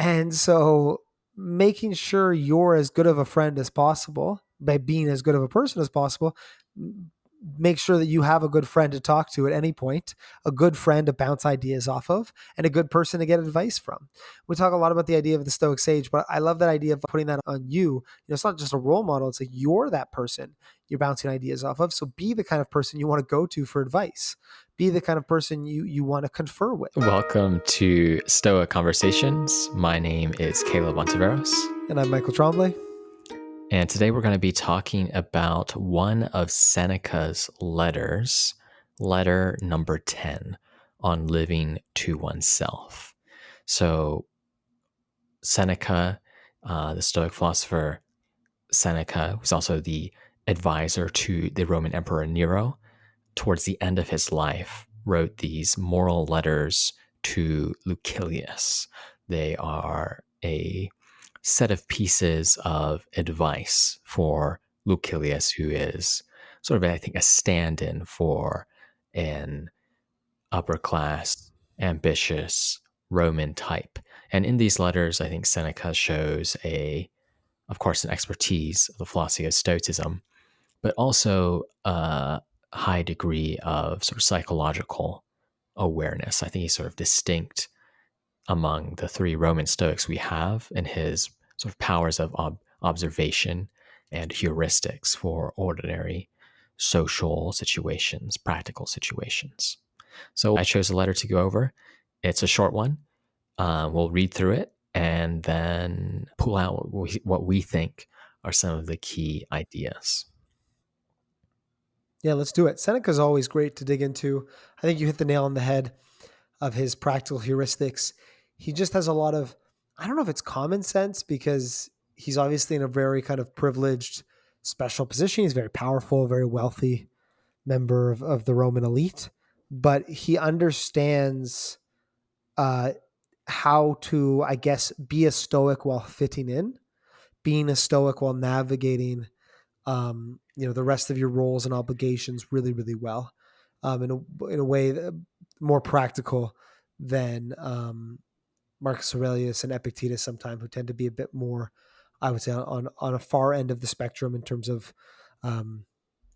And so making sure you're as good of a friend as possible by being as good of a person as possible, make sure that you have a good friend to talk to at any point, a good friend to bounce ideas off of, and a good person to get advice from. We talk a lot about the idea of the Stoic sage, but I love that idea of putting that on you. You know, it's not just a role model. It's like you're that person you're bouncing ideas off of. So be the kind of person you want to go to for advice. Be the kind of person you want to confer with. Welcome to Stoic Conversations. My name is Caleb Ontiveros. And I'm Michael Tremblay. And today we're going to be talking about one of Seneca's letters, letter number 10, on living to oneself. So Seneca, the Stoic philosopher Seneca, was also the advisor to the Roman Emperor Nero. Towards the end of his life, wrote these moral letters to Lucilius. They are a set of pieces of advice for Lucilius, who is sort of, I think, a stand-in for an upper class, ambitious Roman type. And in these letters, I think Seneca shows of course, an expertise of the philosophy of Stoicism, but also a high degree of sort of psychological awareness. I think he's sort of distinct among the three Roman Stoics we have in his sort of powers of observation and heuristics for ordinary social situations, practical situations. So I chose a letter to go over. It's a short one. We'll read through it and then pull out what we think are some of the key ideas. Yeah, let's do it. Seneca's always great to dig into. I think you hit the nail on the head of his practical heuristics. He just has a lot of, I don't know if it's common sense, because he's obviously in a very kind of privileged, special position. He's very powerful, very wealthy member of the Roman elite, but he understands how to, I guess, be a Stoic while fitting in, being a Stoic while navigating the rest of your roles and obligations really, really well, in a way that, more practical than Marcus Aurelius and Epictetus sometimes, who tend to be a bit more, I would say, on a far end of the spectrum in terms of, I don't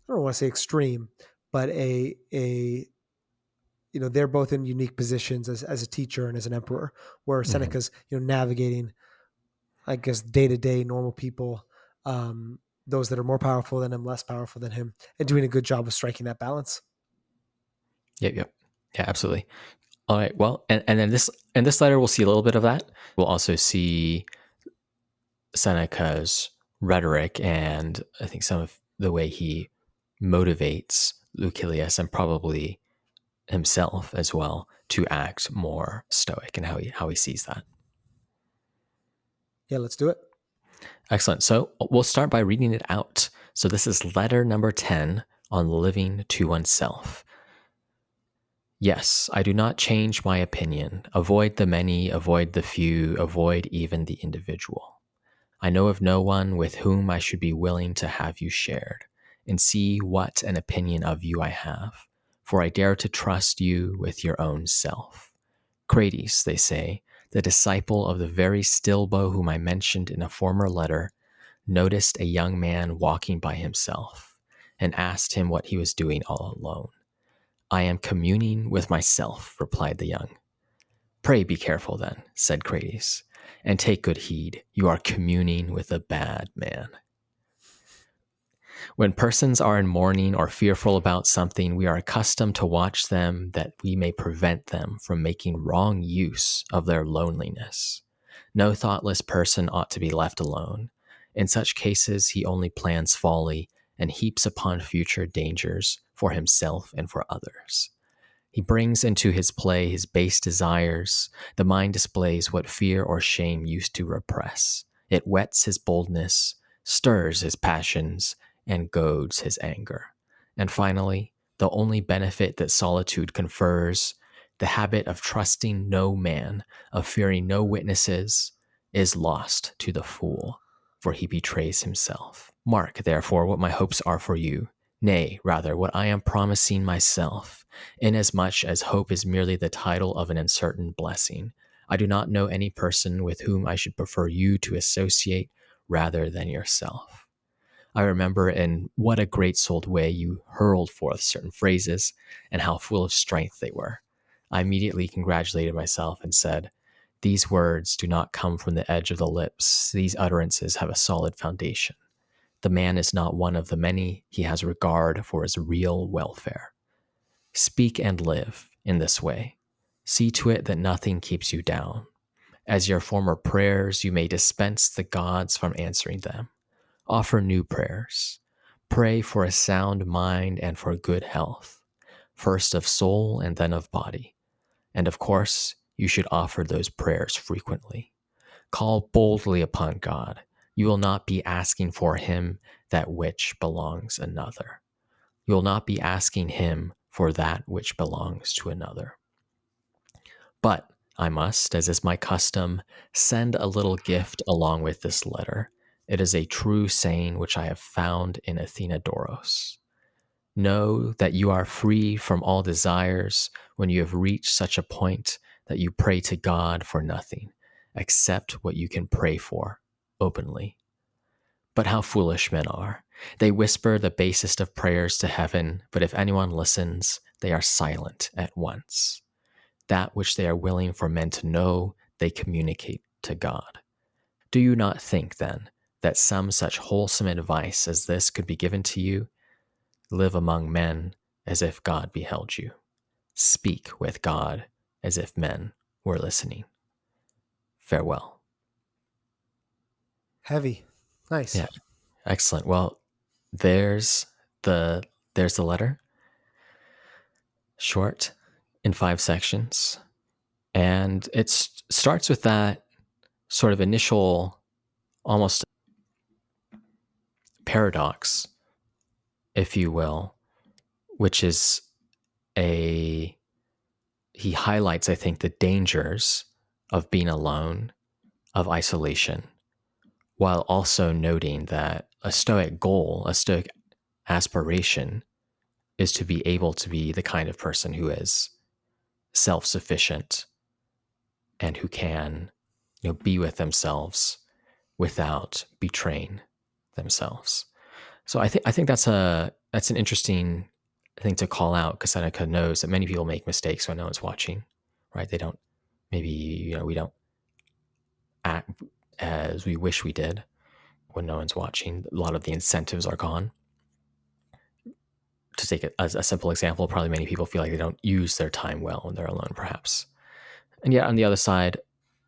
want to say extreme, but they're both in unique positions as a teacher and as an emperor, where Seneca's, navigating, I guess, day-to-day normal people, those that are more powerful than him, less powerful than him, and doing a good job of striking that balance. Yep. Yeah, absolutely. All right. Well, and then in this letter, we'll see a little bit of that. We'll also see Seneca's rhetoric and I think some of the way he motivates Lucilius and probably himself as well to act more stoic, and how he sees that. Yeah, let's do it. Excellent. So we'll start by reading it out. So this is letter number 10 on living to oneself. Yes, I do not change my opinion. Avoid the many, avoid the few, avoid even the individual. I know of no one with whom I should be willing to have you shared, and see what an opinion of you I have, for I dare to trust you with your own self. Crates, they say, the disciple of the very Stilbo whom I mentioned in a former letter, noticed a young man walking by himself, and asked him what he was doing all alone. I am communing with myself, replied the young. Pray be careful then, said Crates, and take good heed. You are communing with a bad man. When persons are in mourning or fearful about something, we are accustomed to watch them that we may prevent them from making wrong use of their loneliness. No thoughtless person ought to be left alone. In such cases, he only plans folly and heaps upon future dangers for himself and for others. He brings into his play his base desires. The mind displays what fear or shame used to repress. It whets his boldness, stirs his passions, and goads his anger. And finally, the only benefit that solitude confers, the habit of trusting no man, of fearing no witnesses, is lost to the fool, for he betrays himself. Mark, therefore, what my hopes are for you. Nay, rather, what I am promising myself, inasmuch as hope is merely the title of an uncertain blessing. I do not know any person with whom I should prefer you to associate rather than yourself. I remember in what a great souled way you hurled forth certain phrases and how full of strength they were. I immediately congratulated myself and said, these words do not come from the edge of the lips. These utterances have a solid foundation. The man is not one of the many. He has regard for his real welfare. Speak and live in this way. See to it that nothing keeps you down. As your former prayers, you may dispense the gods from answering them. Offer new prayers. Pray for a sound mind and for good health, first of soul and then of body. And of course, you should offer those prayers frequently. Call boldly upon God. You will not be asking for him that which belongs another. You will not be asking him for that which belongs to another. But I must, as is my custom, send a little gift along with this letter. It is a true saying which I have found in Athenodoros. Know that you are free from all desires when you have reached such a point that you pray to God for nothing, except what you can pray for openly. But how foolish men are. They whisper the basest of prayers to heaven, but if anyone listens, they are silent at once. That which they are willing for men to know, they communicate to God. Do you not think, then, that some such wholesome advice as this could be given to you? Live among men as if God beheld you. Speak with God as if men were listening. Farewell. Heavy. Nice. Yeah, excellent. Well, there's the there's the letter. Short, in 5 sections, and it starts with that sort of initial, almost paradox, if you will, which is a he highlights, I think, the dangers of being alone, of isolation, while also noting that a Stoic goal, a Stoic aspiration, is to be able to be the kind of person who is self-sufficient and who can, be with themselves without betraying themselves. So I think that's an interesting thing to call out, because Seneca knows that many people make mistakes when no one's watching, right? They don't, maybe, we don't act as we wish we did when no one's watching. A lot of the incentives are gone. To take it as a simple example, probably many people feel like they don't use their time well when they're alone, perhaps. And yet, on the other side,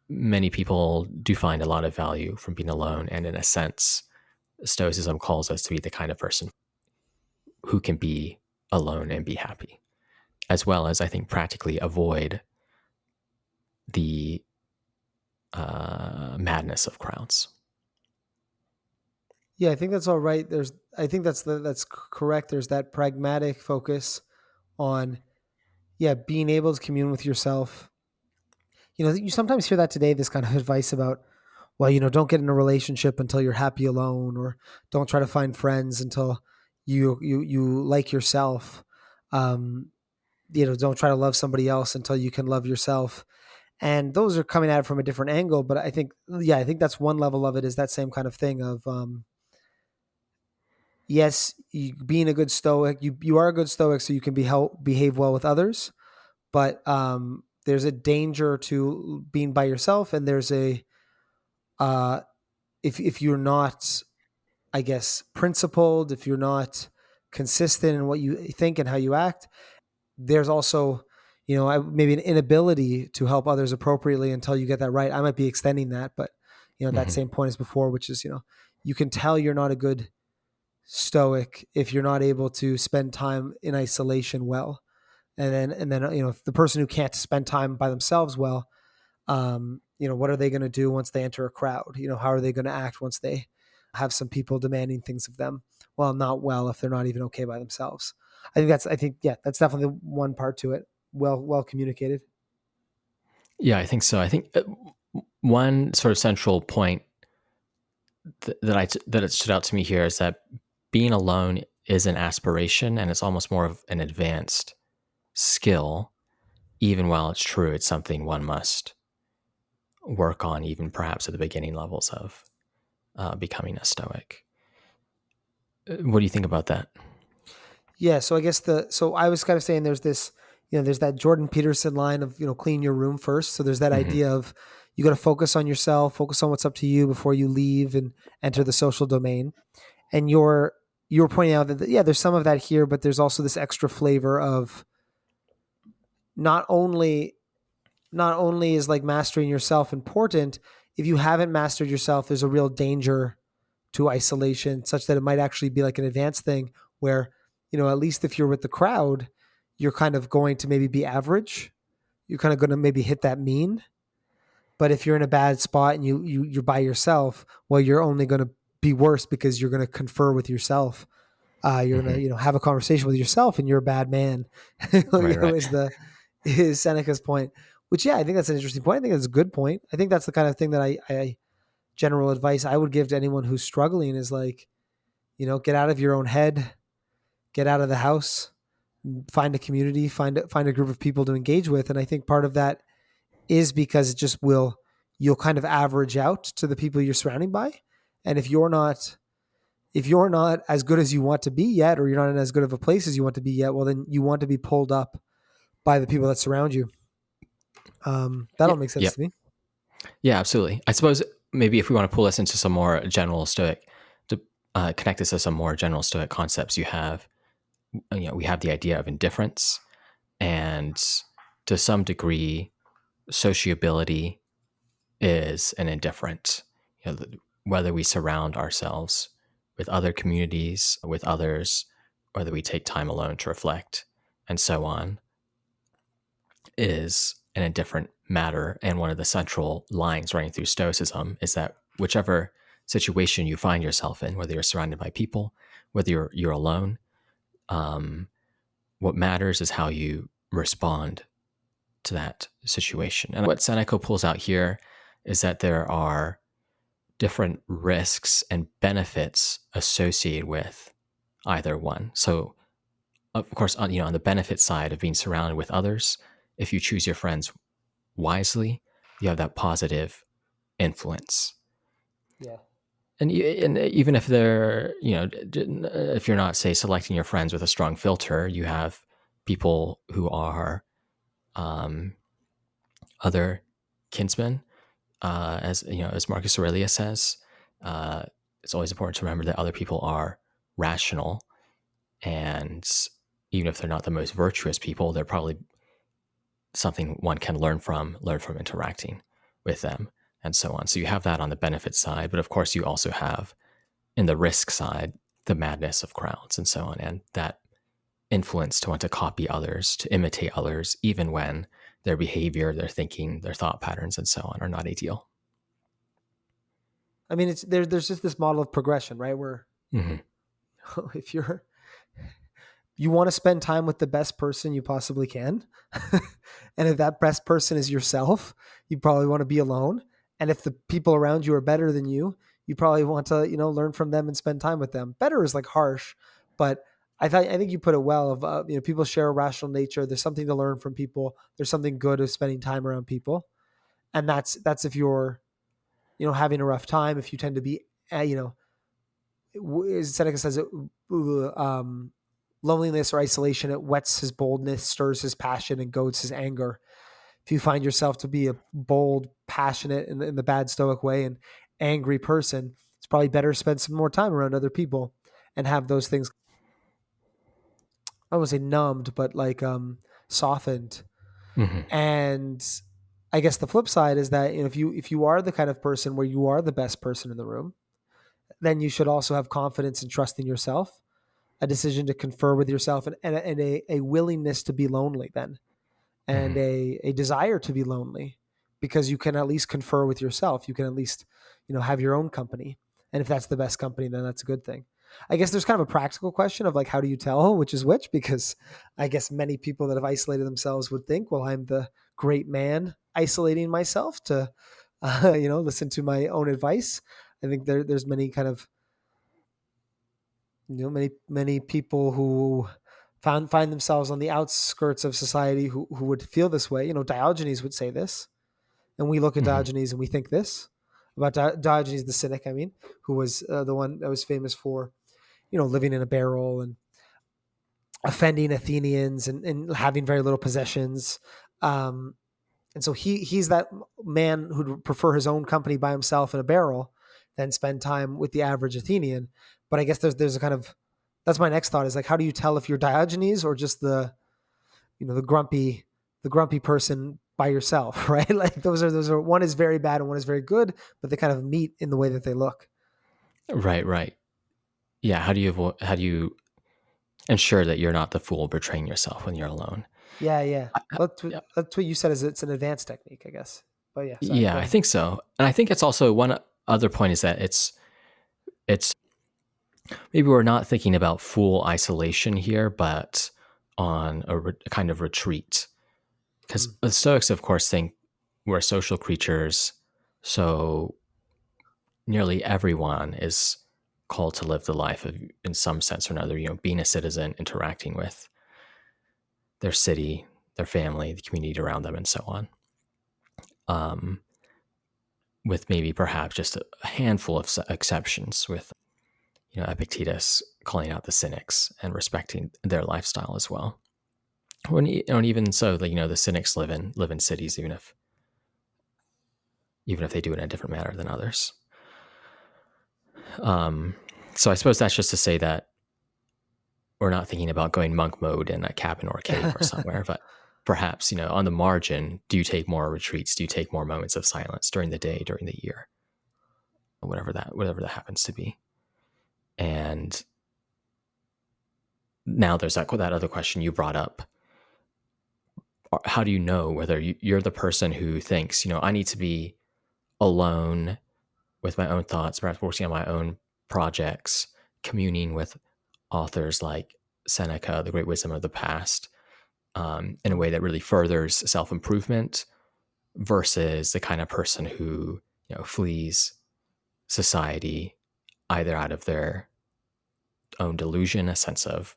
many people do find a lot of value from being alone. And in a sense, Stoicism calls us to be the kind of person who can be alone and be happy, as well as, I think, practically avoid the madness of crowds. Yeah, I think that's all right. I think that's correct. There's that pragmatic focus on, yeah, being able to commune with yourself. You sometimes hear that today, this kind of advice about, well, don't get in a relationship until you're happy alone, or don't try to find friends until you like yourself. Um, don't try to love somebody else until you can love yourself. And those are coming at it from a different angle, but I think that's one level of it, is that same kind of thing of, yes, being a good Stoic, you are a good Stoic, so you can behave well with others. But there's a danger to being by yourself, and there's a uh, if you're not, I guess, principled, if you're not consistent in what you think and how you act, there's also, maybe an inability to help others appropriately until you get that right. I might be extending that, but that Mm-hmm. same point as before, which is, you can tell you're not a good Stoic if you're not able to spend time in isolation well. And then if the person who can't spend time by themselves well, what are they going to do once they enter a crowd? How are they going to act once they have some people demanding things of them? Well, not well if they're not even okay by themselves. Yeah, that's definitely one part to it. Well communicated. Yeah, I think so. I think one sort of central point that it stood out to me here is that being alone is an aspiration, and it's almost more of an advanced skill. Even while it's true, it's something one must work on, even perhaps at the beginning levels of becoming a Stoic. What do you think about that? Yeah, so I guess so I was kind of saying there's this, there's that Jordan Peterson line of, clean your room first. So there's that Hmm. idea of you got to focus on yourself, focus on what's up to you before you leave and enter the social domain. And you're pointing out that yeah, there's some of that here, but there's also this extra flavor of not only not only is like mastering yourself important, if you haven't mastered yourself, there's a real danger to isolation, such that it might actually be like an advanced thing where, at least if you're with the crowd, you're kind of going to maybe be average. You're kind of going to maybe hit that mean. But if you're in a bad spot and you're by yourself, well, you're only going to be worse because you're going to confer with yourself. You're going Hmm. to, have a conversation with yourself, and you're a bad man. Right, right. Is Seneca's point. Which, yeah, I think that's an interesting point. I think that's a good point. I think that's the kind of thing that I general advice I would give to anyone who's struggling is like, get out of your own head, get out of the house, find a community, find a group of people to engage with. And I think part of that is because it just you'll kind of average out to the people you're surrounded by. And if you're not as good as you want to be yet, or you're not in as good of a place as you want to be yet, well, then you want to be pulled up by the people that surround you. That Yeah, all makes yeah, sense to me. yeah, absolutely. I suppose maybe if we want to pull this into some more general Stoic, to connect this to some more general Stoic concepts, we have the idea of indifference, and to some degree, sociability is an indifferent. Whether we surround ourselves with other communities, with others, whether we take time alone to reflect, and so on, is an indifferent matter. And one of the central lines running through Stoicism is that whichever situation you find yourself in, whether you're surrounded by people, whether you're alone, um, what matters is how you respond to that situation. And what Seneca pulls out here is that there are different risks and benefits associated with either one. So, of course, on the benefit side of being surrounded with others, if you choose your friends wisely, you have that positive influence. Yeah. And even if they're, if you're not, say, selecting your friends with a strong filter, you have people who are um, other kinsmen, as Marcus Aurelius says. Uh, it's always important to remember that other people are rational, and even if they're not the most virtuous people, they're probably something one can learn from interacting with them, and so on. So you have that on the benefit side, but of course you also have in the risk side the madness of crowds and so on, and that influence to want to copy others, to imitate others, even when their behavior, their thinking, their thought patterns, and so on are not ideal. I mean, there's just this model of progression, right? Where Hmm. if you want to spend time with the best person you possibly can. And if that best person is yourself, you probably want to be alone. And if the people around you are better than you probably want to, learn from them and spend time with them. Better is like harsh, but I think you put it well of, people share a rational nature. There's something to learn from people. There's something good of spending time around people. And that's if you're, having a rough time, if you tend to be, as Seneca says, loneliness or isolation, it whets his boldness, stirs his passion, and goads his anger. If you find yourself to be a bold, passionate, in the bad Stoic way, and angry person, it's probably better to spend some more time around other people and have those things. I don't want to say numbed, but like softened. Hmm. And I guess the flip side is that, if you are the kind of person where you are the best person in the room, then you should also have confidence and trust in yourself, a decision to confer with yourself, and a willingness to be lonely then, and Hmm. a desire to be lonely, because you can at least confer with yourself. You can at least, have your own company. And if that's the best company, then that's a good thing. I guess there's kind of a practical question of like, how do you tell which is which? Because I guess many people that have isolated themselves would think, well, I'm the great man isolating myself to, listen to my own advice. I think there's many kind of, many people who find themselves on the outskirts of society who would feel this way. Diogenes would say this, and we look at Hmm. Diogenes and we think this about Diogenes the Cynic. I mean, who was the one that was famous for living in a barrel and offending Athenians and having very little possessions. Um, and so he's that man who'd prefer his own company by himself in a barrel than spend time with the average Athenian. But I guess there's a kind of that's my next thought is like, how do you tell if you're Diogenes or just the grumpy person by yourself, right? Like those are one is very bad and one is very good, but they kind of meet in the way that they look. Right, right. Yeah. How do you ensure that you're not the fool betraying yourself when you're alone? Yeah, yeah. I- yeah, That's what you said is it's an advanced technique, I guess. But yeah, sorry, yeah, go I ahead. think so. And I think it's also one other point is that it's maybe we're not thinking about full isolation here, but on a kind of retreat. Because Mm. the Stoics, of course, think we're social creatures, so nearly everyone is called to live the life of, in some sense or another, being a citizen, interacting with their city, their family, the community around them, and so on. Um, with maybe perhaps just a handful of exceptions, with Epictetus calling out the cynics and respecting their lifestyle as well. And even so, the cynics live in cities, even if they do it in a different manner than others. Um, so I suppose that's just to say that we're not thinking about going monk mode in a cabin or a cave or somewhere, but perhaps, on the margin, do you take more retreats? Do you take more moments of silence during the day, during the year, whatever that happens to be? And now there's that other question you brought up. How do you know whether you're the person who thinks, I need to be alone with my own thoughts, perhaps working on my own projects, communing with authors like Seneca, the great wisdom of the past, in a Mm. way that really furthers self improvement, versus the kind of person who flees society either out of their own delusion, a sense of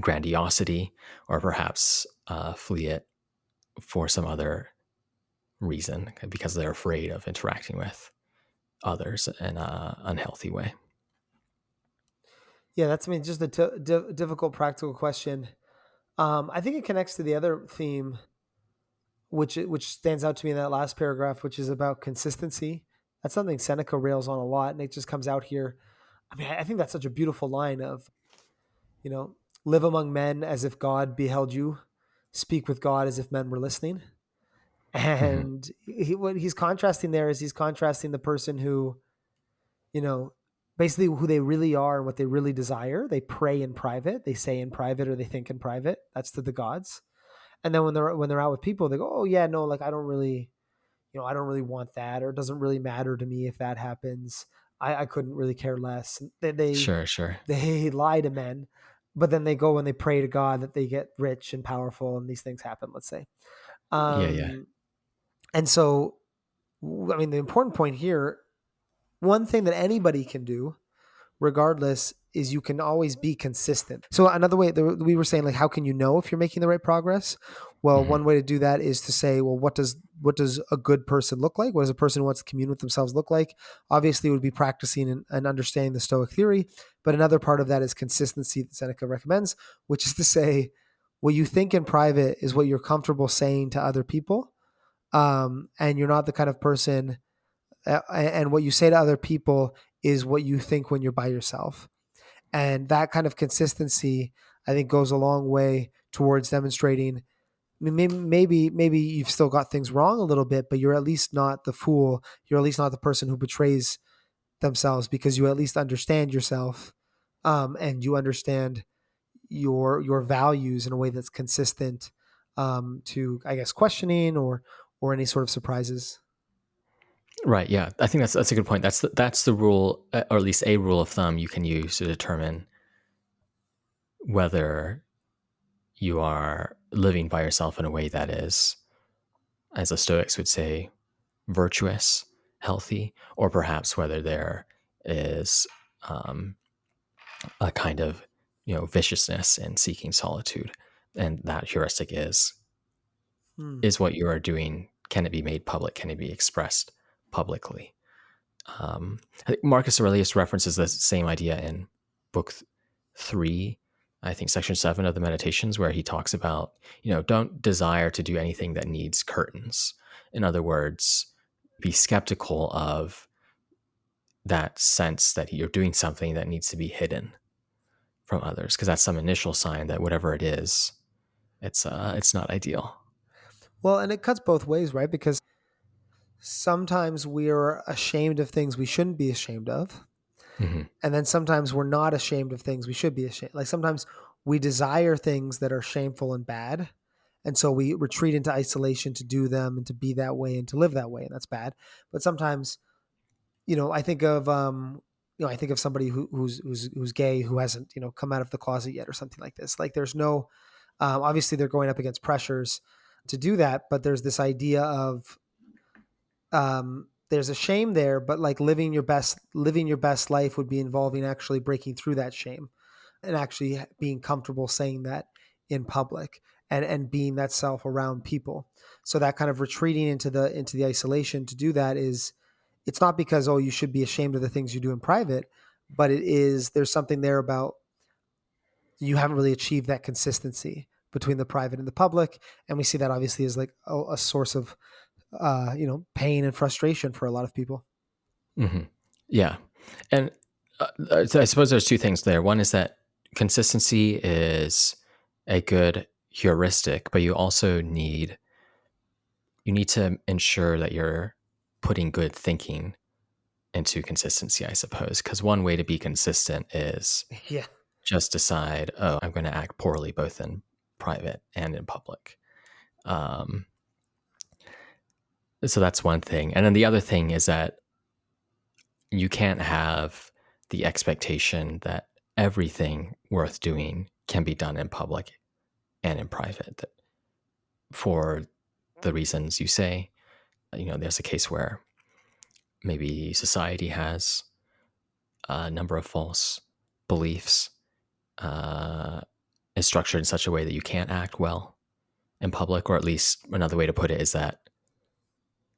grandiosity, or perhaps flee it for some other reason because they're afraid of interacting with others in an unhealthy way. Yeah, that's I mean just a difficult practical question. I think it connects to the other theme, which stands out to me in that last paragraph, which is about consistency. That's something Seneca rails on a lot, and it just comes out here. I mean, I think that's such a beautiful line of you know, live among men as if God beheld you, speak with God as if men were listening. Hmm. And what he's contrasting there is he's contrasting the person who, you know, basically who they really are and what they really desire. They pray in private, they say in private, or they think in private. That's to the gods. And then when they're out with people, they go, "Oh yeah, no, like I don't really want that, or it doesn't really matter to me if that happens. I couldn't really care less." Sure, sure. They lie to men, but then they go and they pray to God that they get rich and powerful and these things happen, let's say. Yeah, yeah. Um, and so, I mean, the important point here, one thing that anybody can do regardless is you can always be consistent. So another way that we were saying, like, how can you know if you're making the right progress? Well, Hmm. one way to do that is to say, well, what does a good person look like? What does a person who wants to commune with themselves look like? Obviously, it would be practicing and understanding the Stoic theory, but another part of that is consistency that Seneca recommends, which is to say, what you think in private is what you're comfortable saying to other people, and you're not the kind of person, and what you say to other people is what you think when you're by yourself. And that kind of consistency, I think, goes a long way towards demonstrating. I mean, maybe you've still got things wrong a little bit, but you're at least not the fool. You're at least not the person who betrays themselves because you at least understand yourself, and you understand your values in a way that's consistent, to, I guess, questioning or any sort of surprises. Right. Yeah. I think that's a good point. That's the rule, or at least a rule of thumb you can use to determine whether you are living by yourself in a way that is, as the Stoics would say, virtuous, healthy, or perhaps whether there is um, a kind of viciousness in seeking solitude, and that heuristic is Hmm. is what you are doing can it be made public? Can it be expressed publicly? I think Marcus Aurelius references the same idea in book 3, I think section 7 of the Meditations, where he talks about, don't desire to do anything that needs curtains. In other words, be skeptical of that sense that you're doing something that needs to be hidden from others, because that's some initial sign that whatever it is, it's not ideal. Well, and it cuts both ways, right? Because sometimes we're ashamed of things we shouldn't be ashamed of. Hmm. And then sometimes we're not ashamed of things we should be ashamed. Like sometimes we desire things that are shameful and bad. And so we retreat into isolation to do them and to be that way and to live that way. And that's bad. But sometimes, I think of, I think of somebody who's gay, who hasn't, come out of the closet yet or something like this. Like there's no, obviously they're going up against pressures to do that, but there's this idea of, there's a shame there, but like living your best life would be involving actually breaking through that shame and actually being comfortable saying that in public and being that self around people. So that kind of retreating into the isolation to do that is, it's not because, oh, you should be ashamed of the things you do in private, but it is, there's something there about you haven't really achieved that consistency between the private and the public. And we see that obviously as like a source of, pain and frustration for a lot of people. Hmm. Yeah. And so I suppose there's two things there. One is that consistency is a good heuristic, but you need to ensure that you're putting good thinking into consistency, I suppose. Because one way to be consistent is Yeah. just decide, oh, I'm going to act poorly both in private and in public. Um, so that's one thing. And then the other thing is that you can't have the expectation that everything worth doing can be done in public and in private. That for the reasons you say, there's a case where maybe society has a number of false beliefs, uh, is structured in such a way that you can't act well in public, or at least another way to put it is that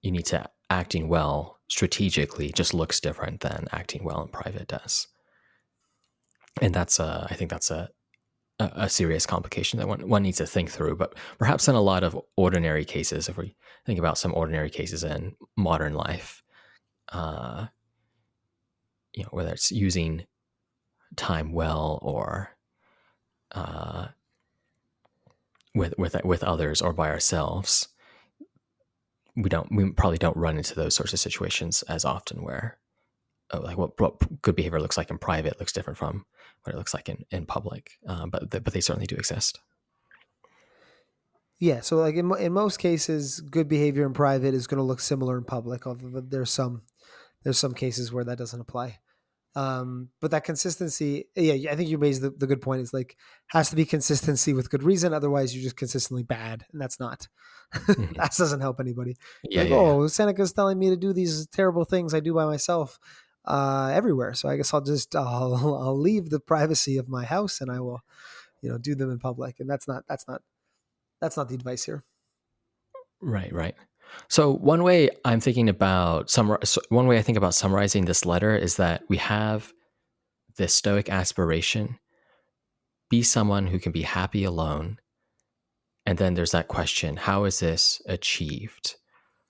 you need to acting well strategically just looks different than acting well in private does. And I think that's a serious complication that one needs to think through. But perhaps in a lot of ordinary cases, if we think about some ordinary cases in modern life, uh, whether it's using time well or uh, with others or by ourselves, we probably don't run into those sorts of situations as often where, oh, like what good behavior looks like in private looks different from what it looks like in public. But they certainly do exist. Yeah. So like in most cases, good behavior in private is going to look similar in public, although there's some cases where that doesn't apply. But that consistency, yeah, I think you raised the good point. Is like, has to be consistency with good reason. Otherwise, you're just consistently bad, and that's not. Mhm. That doesn't help anybody. Yeah, Like, yeah, yeah. oh, Seneca's telling me to do these terrible things I do by myself everywhere. So I guess I'll leave the privacy of my house and I will, do them in public. And that's not the advice here. Right, right. So one way I think about summarizing this letter is that we have this Stoic aspiration: be someone who can be happy alone. And then there's that question: how is this achieved?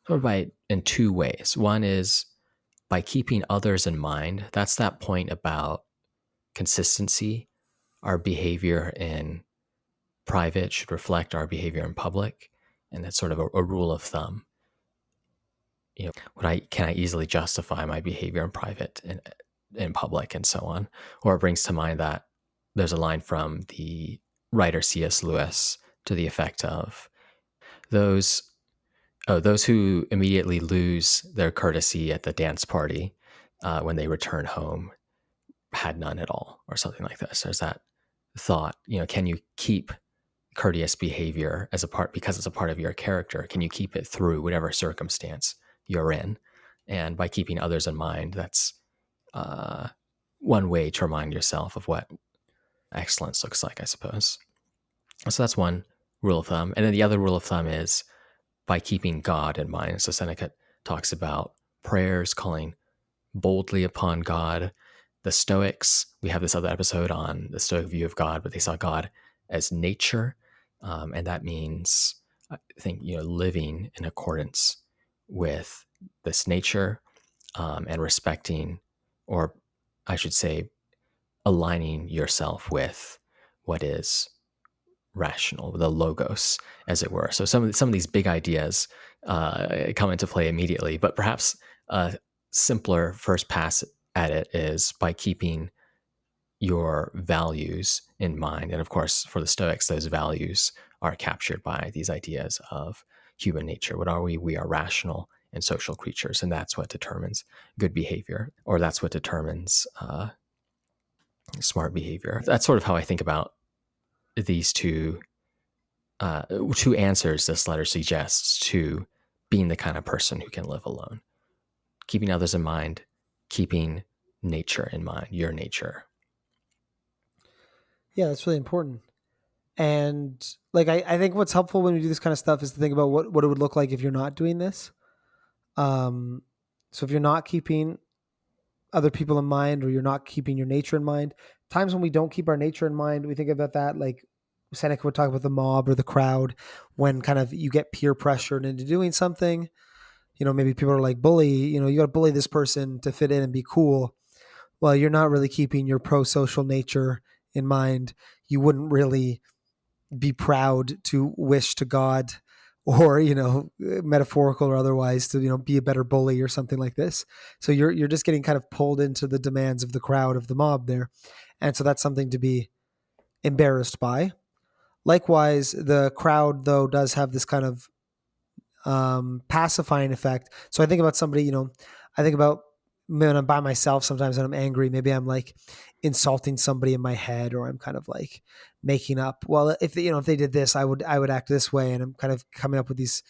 Or by in two ways. One is by keeping others in mind. That's that point about consistency. Our behavior in private should reflect our behavior in public, and that's sort of a rule of thumb. Can I easily justify my behavior in private and in public and so on? Or it brings to mind that there's a line from the writer C.S. Lewis to the effect of those those who immediately lose their courtesy at the dance party when they return home had none at all, or something like this. There's that thought, can you keep courteous behavior as a part, because it's a part of your character? Can you keep it through whatever circumstance you're in? And by keeping others in mind, that's uh, one way to remind yourself of what excellence looks like, I suppose. So that's one rule of thumb. And then the other rule of thumb is by keeping God in mind. So Seneca talks about prayers, calling boldly upon God. The Stoics, we have this other episode on the Stoic view of God, but they saw God as nature. And that means, I think, living in accordance with this nature, and respecting, or I should say, aligning yourself with what is rational, the logos, as it were. So some of these big ideas come into play immediately, but perhaps a simpler first pass at it is by keeping your values in mind. And of course, for the Stoics, those values are captured by these ideas of human nature. What are we? We are rational and social creatures, and that's what determines good behavior, or that's what determines smart behavior. That's sort of how I think about these two answers this letter suggests to being the kind of person who can live alone, keeping others in mind, keeping nature in mind, your nature. Yeah, that's really important. And like I think what's helpful when we do this kind of stuff is to think about what it would look like if you're not doing this. Um, so if you're not keeping other people in mind, or you're not keeping your nature in mind, times when we don't keep our nature in mind, we think about that like Seneca would talk about the mob or the crowd, when kind of you get peer pressured into doing something. Maybe people are like, bully, you got to bully this person to fit in and be cool. Well, you're not really keeping your pro-social nature in mind. You wouldn't really be proud to wish to God, or metaphorical or otherwise, to be a better bully or something like this. So you're just getting kind of pulled into the demands of the crowd, of the mob there. And so that's something to be embarrassed by. Likewise, the crowd though does have this kind of pacifying effect. So I think about somebody, I think about when I'm by myself sometimes and I'm angry, maybe I'm like insulting somebody in my head, or I'm kind of like making up, well, if they did this, I would act this way. And I'm kind of coming up with these,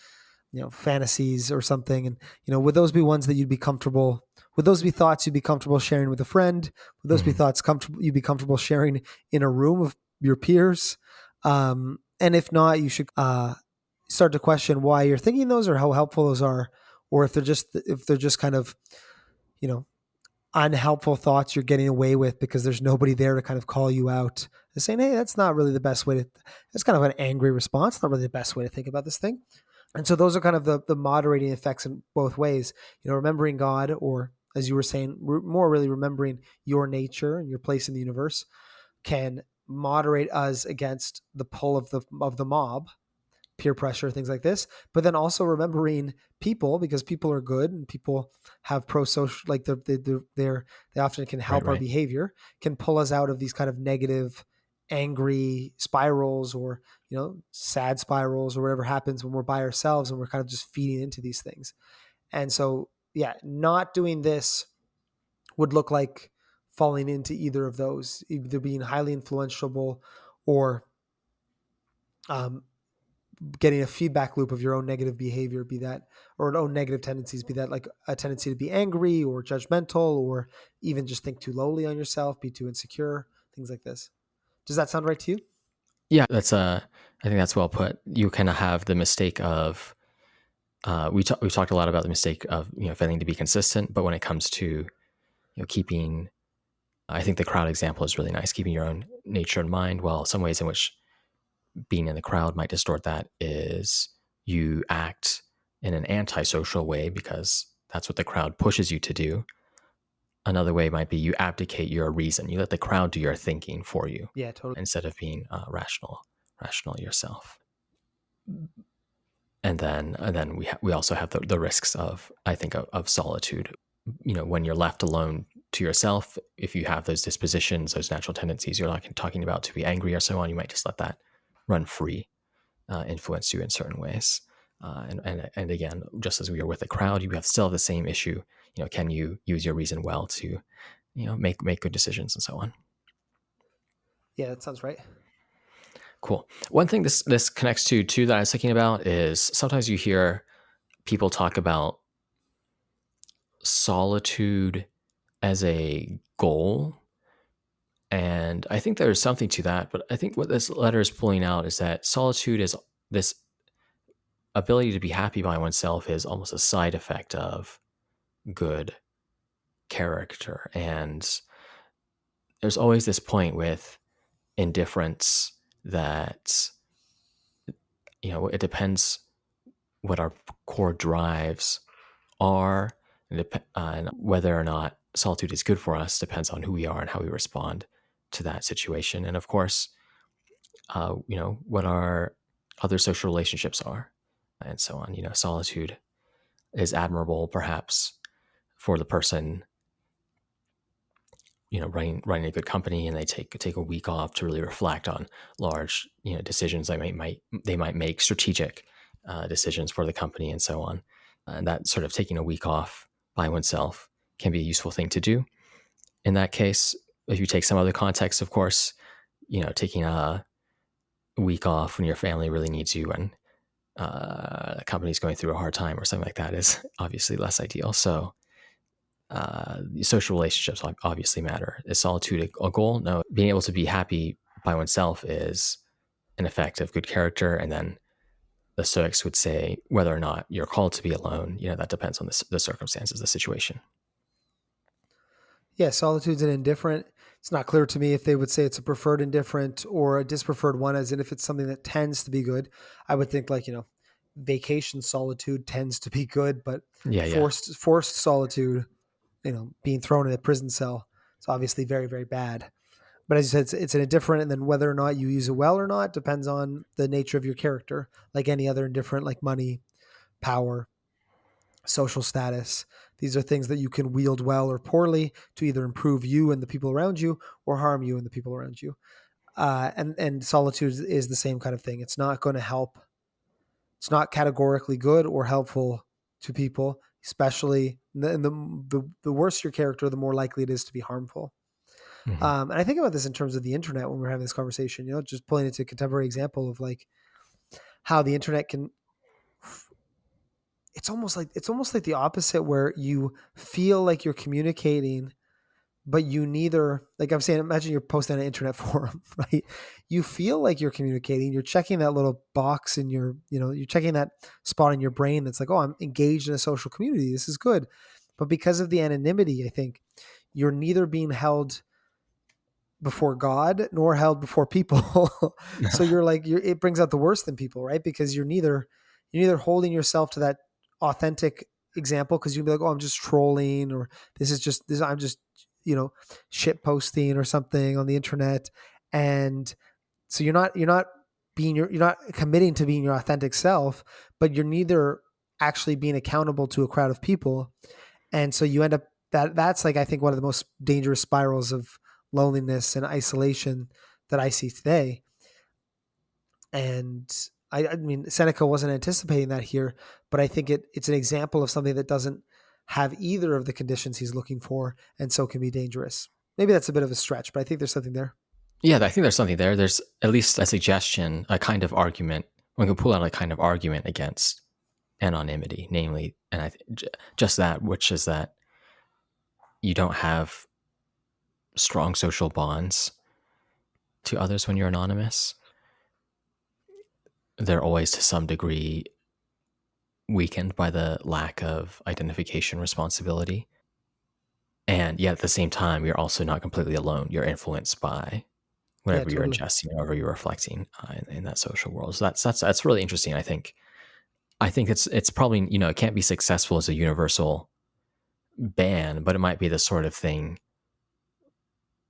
fantasies or something. And, would those be ones that you'd be comfortable, would those be thoughts you'd be comfortable sharing with a friend? Would those be Mm-hmm. thoughts you'd be comfortable sharing in a room of your peers? And if not, you should, start to question why you're thinking those, or how helpful those are, or if they're just kind of, you know unhelpful thoughts you're getting away with because there's nobody there to kind of call you out and saying, hey, that's not really the best way to, that's kind of an angry response, not really the best way to think about this thing. And so those are kind of the moderating effects in both ways. Remembering God, or as you were saying, more really remembering your nature and your place in the universe, can moderate us against the pull of the mob, peer pressure, things like this. But then also remembering people, because people are good and people have pro-social, like they often can Right, help our right. behavior, can pull us out of these kind of negative, angry spirals, or sad spirals, or whatever happens when we're by ourselves and we're kind of just feeding into these things. And so, yeah, not doing this would look like falling into either of those, either being highly influential, or um, getting a feedback loop of your own negative behavior, be that, or own negative tendencies, be that like a tendency to be angry or judgmental, or even just think too lowly on yourself, be too insecure, things like this. Does that sound right to you? Yeah, I think that's well put. You kind of have the mistake of, we've talked a lot about the mistake of, failing to be consistent, but when it comes to, keeping, I think the crowd example is really nice, keeping your own nature in mind. Well, some ways in which being in the crowd might distort that is you act in an antisocial way because that's what the crowd pushes you to do. Another way might be you abdicate your reason. You let the crowd do your thinking for you Yeah, totally. instead of being rational yourself. And then we also have the risks of, I think, of solitude. When you're left alone to yourself, if you have those dispositions, those natural tendencies you're like talking about, to be angry or so on, you might just let that run free, influence you in certain ways. And again, just as we are with a crowd, you have still the same issue. Can you use your reason well to, make good decisions and so on. Yeah, that sounds right. Cool. One thing this connects to too that I was thinking about is sometimes you hear people talk about solitude as a goal. And I think there's something to that. But I think what this letter is pulling out is that solitude is this ability to be happy by oneself is almost a side effect of good character. And there's always this point with indifference that, it depends what our core drives are, and whether or not solitude is good for us depends on who we are and how we respond to that situation. And of course, what our other social relationships are, and so on. Solitude is admirable, perhaps, for the person, running a good company, and they take a week off to really reflect on large, decisions they might make, strategic decisions for the company, and so on. And that sort of taking a week off by oneself can be a useful thing to do. In that case, if you take some other context, of course, taking a week off when your family really needs you and the company's going through a hard time or something like that is obviously less ideal. So social relationships obviously matter. Is solitude a goal? No. Being able to be happy by oneself is an effect of good character. And then the Stoics would say whether or not you're called to be alone, that depends on the circumstances, the situation. Yeah, solitude's an indifferent. It's not clear to me if they would say it's a preferred indifferent or a dispreferred one, as in if it's something that tends to be good. I would think like, vacation solitude tends to be good, but Yeah, yeah. forced solitude, being thrown in a prison cell, it's obviously very, very bad. But as you said, it's an indifferent, and then whether or not you use it well or not depends on the nature of your character, like any other indifferent, like money, power, social status. These are things that you can wield well or poorly to either improve you and the people around you or harm you and the people around you. And solitude is the same kind of thing. It's not going to help. It's not categorically good or helpful to people, especially the worse your character, the more likely it is to be harmful. Mm-hmm. And I think about this in terms of the internet when we're having this conversation, just pulling into a contemporary example of like how the internet can, it's almost like the opposite where you feel like you're communicating, but you neither, like I'm saying, imagine you're posting on an internet forum, right? You feel like you're communicating, you're checking that little box in you're checking that spot in your brain that's like, oh, I'm engaged in a social community. This is good. But because of the anonymity, I think you're neither being held before God nor held before people. So it brings out the worst in people, right? Because you're neither holding yourself to that authentic example because you'd be like, oh, I'm just trolling, or I'm just, shit posting or something on the internet. And so you're not committing to being your authentic self, but you're neither actually being accountable to a crowd of people. And so you end up that's like, I think, one of the most dangerous spirals of loneliness and isolation that I see today. And I mean, Seneca wasn't anticipating that here, but I think it's an example of something that doesn't have either of the conditions he's looking for, and so can be dangerous. Maybe that's a bit of a stretch, but I think there's something there. Yeah, I think there's something there. There's at least a suggestion, a kind of argument. One can pull out a kind of argument against anonymity, namely, and just that, which is that you don't have strong social bonds to others when you're anonymous. They're always to some degree weakened by the lack of identification responsibility. And yet at the same time, you're also not completely alone. You're influenced by Yeah, whatever you're totally. ingesting, whatever you're reflecting in that social world. So that's really interesting. I think it's probably, it can't be successful as a universal ban, but it might be the sort of thing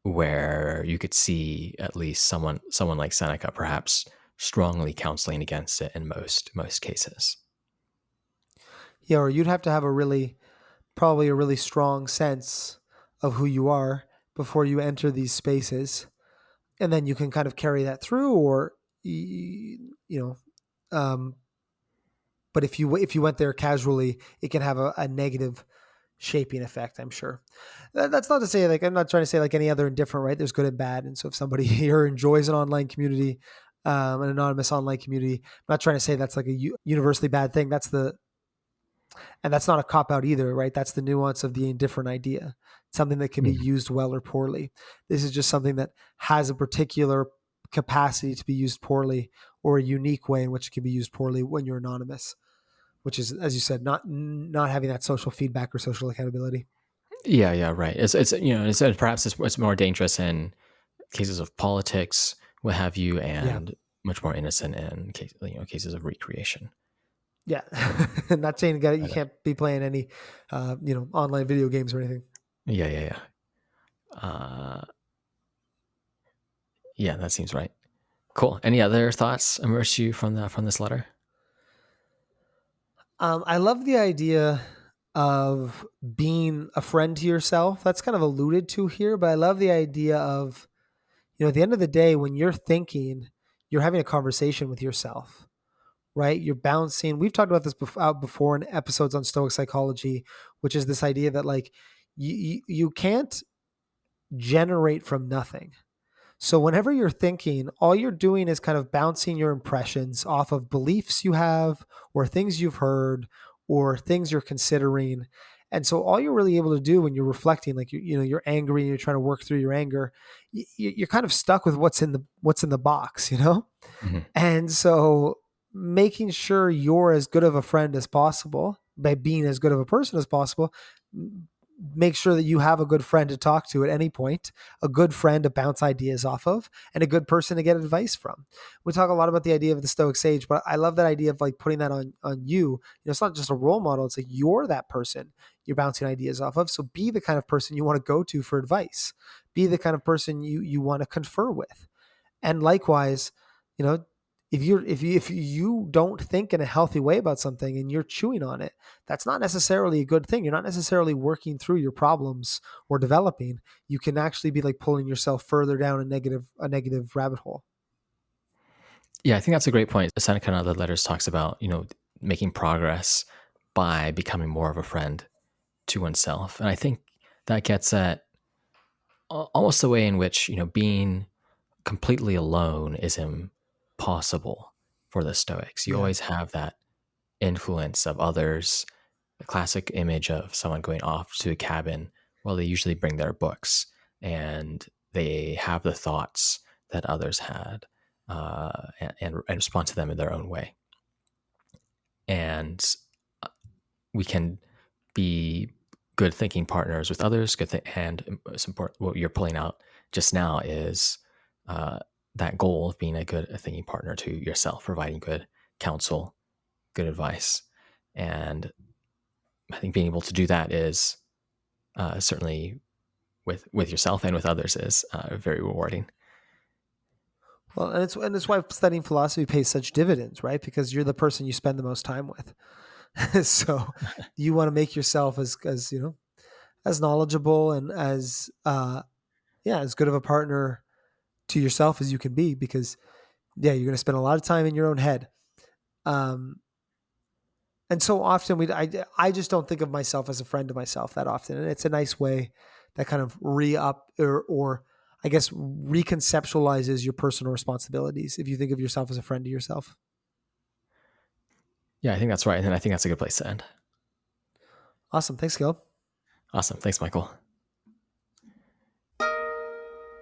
where you could see at least someone like Seneca perhaps strongly counseling against it in most cases. Yeah, or you'd have to have probably a really strong sense of who you are before you enter these spaces, and then you can kind of carry that through, or you know, um, but if you went there casually, it can have a negative shaping effect, I'm sure. That's not to say, like, I'm not trying to say like any other indifferent, right? There's good and bad. And so if somebody here enjoys an online community, an anonymous online community, I'm not trying to say that's like a universally bad thing. And that's not a cop out either, right? That's the nuance of the indifferent idea. Something that can be Mhm. used well or poorly. This is just something that has a particular capacity to be used poorly, or a unique way in which it can be used poorly when you're anonymous, which is, as you said, not having that social feedback or social accountability. Yeah, right. It's perhaps it's more dangerous in cases of politics, what have you, Yeah. and much more innocent in cases of recreation. Yeah. Not saying you But, can't be playing any, online video games or anything. yeah. Uh, yeah, that seems right. Cool. Any other thoughts emerge to you from this letter? I love the idea of being a friend to yourself. That's kind of alluded to here, but I love the idea of, at the end of the day, when you're thinking, you're having a conversation with yourself, right? You're bouncing. We've talked about this before in episodes on Stoic psychology, which is this idea that like you can't generate from nothing. So whenever you're thinking, all you're doing is kind of bouncing your impressions off of beliefs you have or things you've heard or things you're considering. And so all you're really able to do when you're reflecting, like you're angry and you're trying to work through your anger, you're kind of stuck with what's in the box, Mhm. And so making sure you're as good of a friend as possible by being as good of a person as possible, make sure that you have a good friend to talk to at any point, a good friend to bounce ideas off of, and a good person to get advice from. We talk a lot about the idea of the Stoic sage, but I love that idea of like putting that on you. It's not just a role model. It's like you're that person you're bouncing ideas off of. So be the kind of person you want to go to for advice. Be the kind of person you want to confer with. And likewise, you know, if you don't think in a healthy way about something and you're chewing on it, that's not necessarily a good thing. You're not necessarily working through your problems or developing. You can actually be like pulling yourself further down a negative rabbit hole. Yeah, I think that's a great point. Seneca in other letters talks about, making progress by becoming more of a friend to oneself. And I think that gets at almost the way in which, being completely alone is impossible for the Stoics. You Yeah. always have that influence of others, the classic image of someone going off to a cabin. Well, they usually bring their books and they have the thoughts that others had, and respond to them in their own way. And we can be good thinking partners with others. And it's important. What you're pulling out just now is uh, that goal of being a good thinking partner to yourself, providing good counsel, good advice, and I think being able to do that is certainly with yourself and with others is very rewarding. Well, and it's why studying philosophy pays such dividends, right? Because you're the person you spend the most time with. So you want to make yourself as knowledgeable and as good of a partner to yourself as you can be, because you're going to spend a lot of time in your own head. Um, and so often I just don't think of myself as a friend to myself that often. And it's a nice way that kind of re-up or I guess reconceptualizes your personal responsibilities if you think of yourself as a friend to yourself. Yeah, I think that's right. And I think that's a good place to end. Awesome. Thanks, Caleb. Awesome. Thanks, Michael.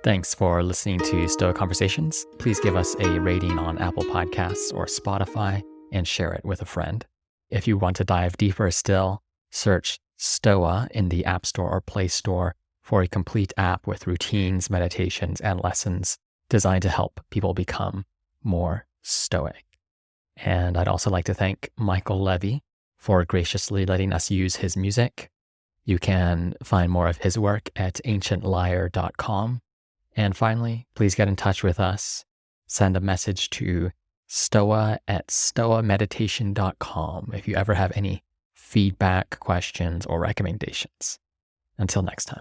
Thanks for listening to Stoa Conversations. Please give us a rating on Apple Podcasts or Spotify and share it with a friend. If you want to dive deeper still, search Stoa in the App Store or Play Store for a complete app with routines, meditations, and lessons designed to help people become more stoic. And I'd also like to thank Michael Levy for graciously letting us use his music. You can find more of his work at ancientlyre.com. And finally, please get in touch with us. Send a message to stoa@stoameditation.com if you ever have any feedback, questions, or recommendations. Until next time.